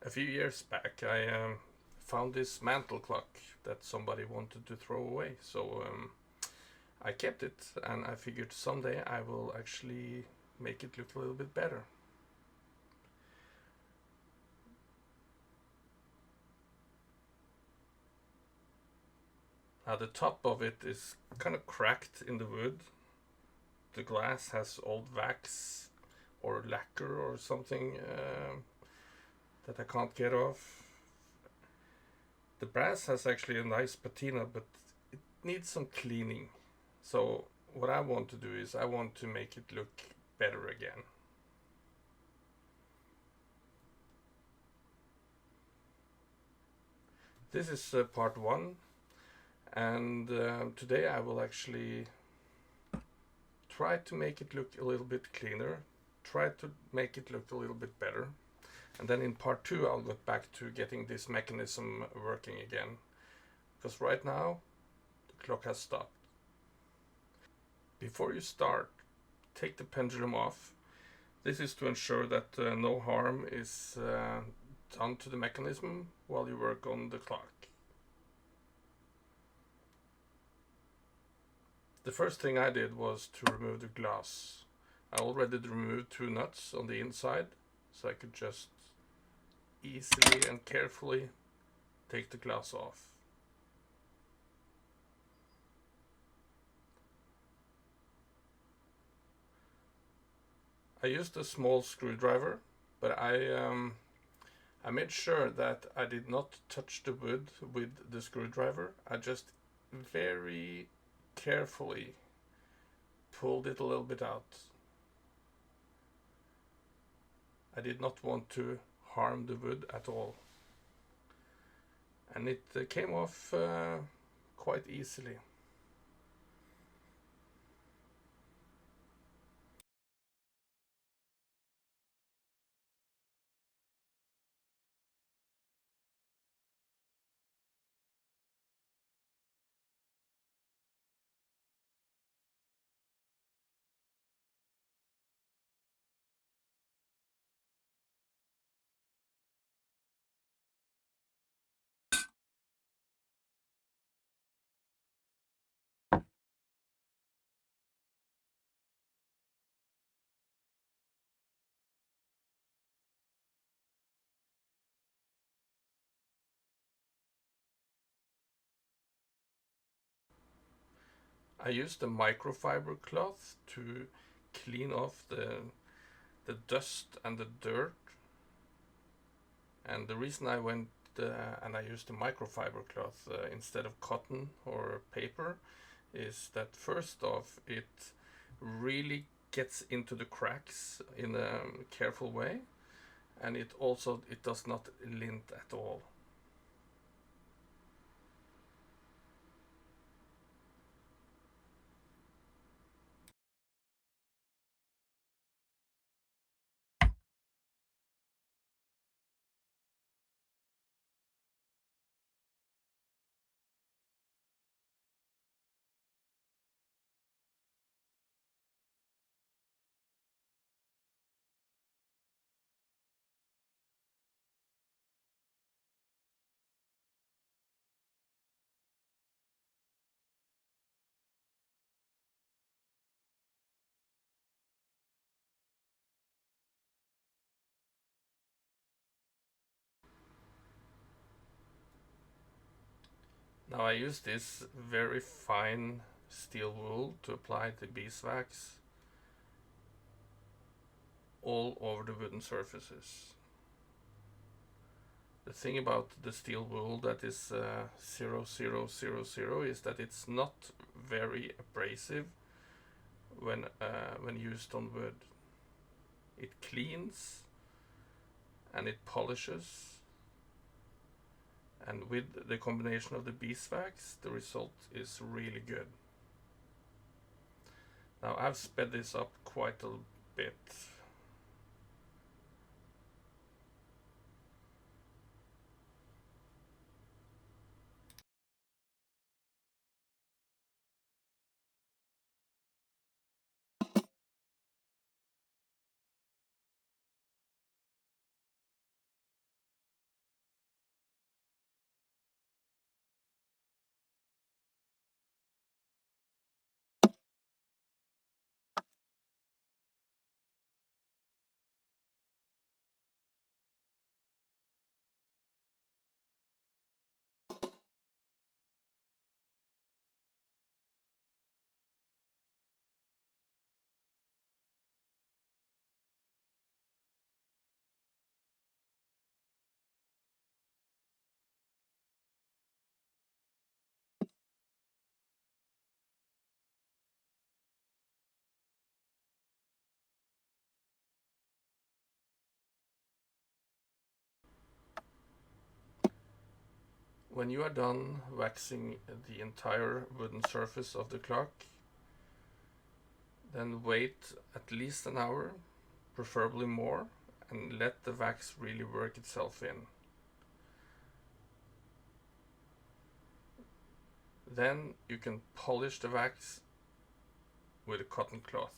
A few years back, I found this Mantle clock that somebody wanted to throw away. So I kept it, and I figured someday I will actually make it look a little bit better. Now the top of it is kind of cracked in the wood. The glass has old wax or lacquer or something that I can't get off. The brass has actually a nice patina, but it needs some cleaning. So what I want to do is I want to make it look better again. This is part one, and today I will actually try to make it look a little bit cleaner, try to make it look a little bit better, and then in part two I'll get back to getting this mechanism working again, because right now the clock has stopped. Before you start, take the pendulum off. This is to ensure that no harm is done to the mechanism while you work on the clock. The first thing I did was to remove the glass. I already removed 2 nuts on the inside, so I could just easily and carefully take the glass off. I used a small screwdriver, but I made sure that I did not touch the wood with the screwdriver. I just very carefully pulled it a little bit out. I did not want to harm the wood at all. And it came off quite easily. I used a microfiber cloth to clean off the dust and the dirt. And the reason I went and I used a microfiber cloth instead of cotton or paper is that first off, it really gets into the cracks in a careful way, and it does not lint at all. Now I use this very fine steel wool to apply the beeswax all over the wooden surfaces. The thing about the steel wool that is 0000 is that it's not very abrasive when used on wood. It cleans and it polishes, and with the combination of the beeswax the result is really good. Now I've sped this up quite a bit. When you are done waxing the entire wooden surface of the clock, then wait at least an hour, preferably more, and let the wax really work itself in. Then you can polish the wax with a cotton cloth.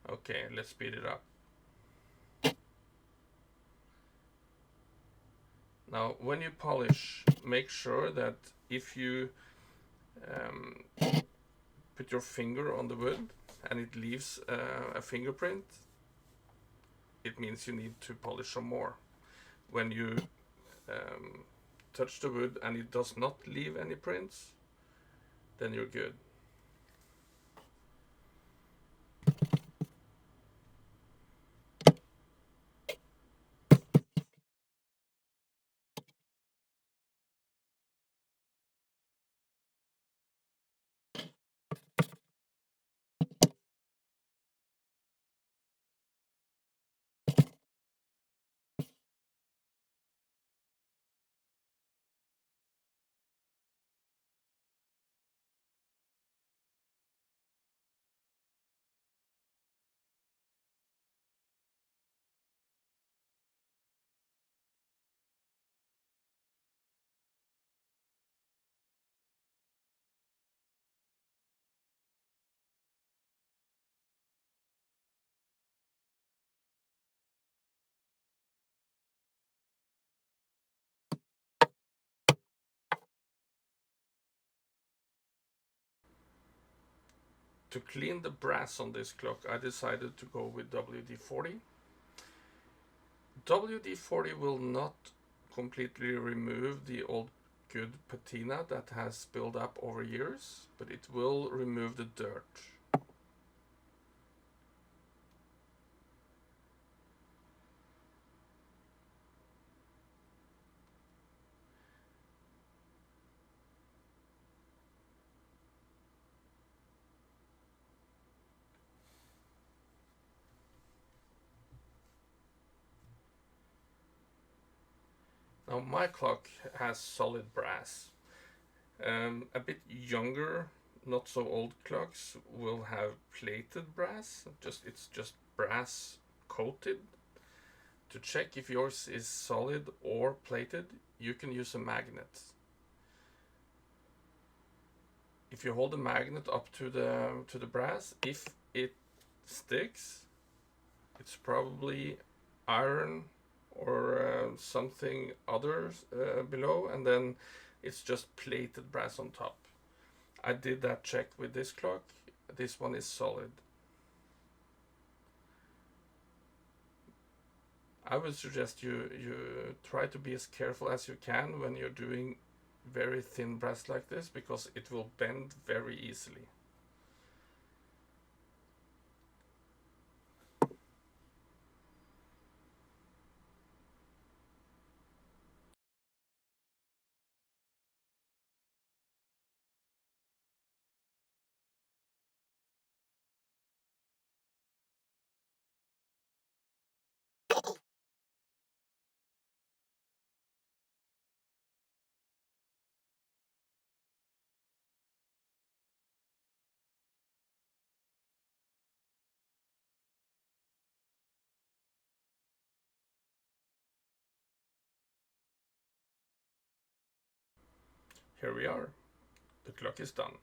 Okay, let's speed it up. Now, when you polish, make sure that if you put your finger on the wood and it leaves a fingerprint, it means you need to polish some more. When you touch the wood and it does not leave any prints, then you're good. To clean the brass on this clock, I decided to go with WD-40. WD-40 will not completely remove the old good patina that has built up over years, but it will remove the dirt. Now my clock has solid brass. A bit younger, not so old clocks will have plated brass. It's just brass coated. To check if yours is solid or plated, you can use a magnet. If you hold the magnet up to the brass, if it sticks, it's probably iron or something other below, and then it's just plated brass on top. I did that check with this clock. This one is solid. I would suggest you try to be as careful as you can when you're doing very thin brass like this, because it will bend very easily. Here we are. The clock is done.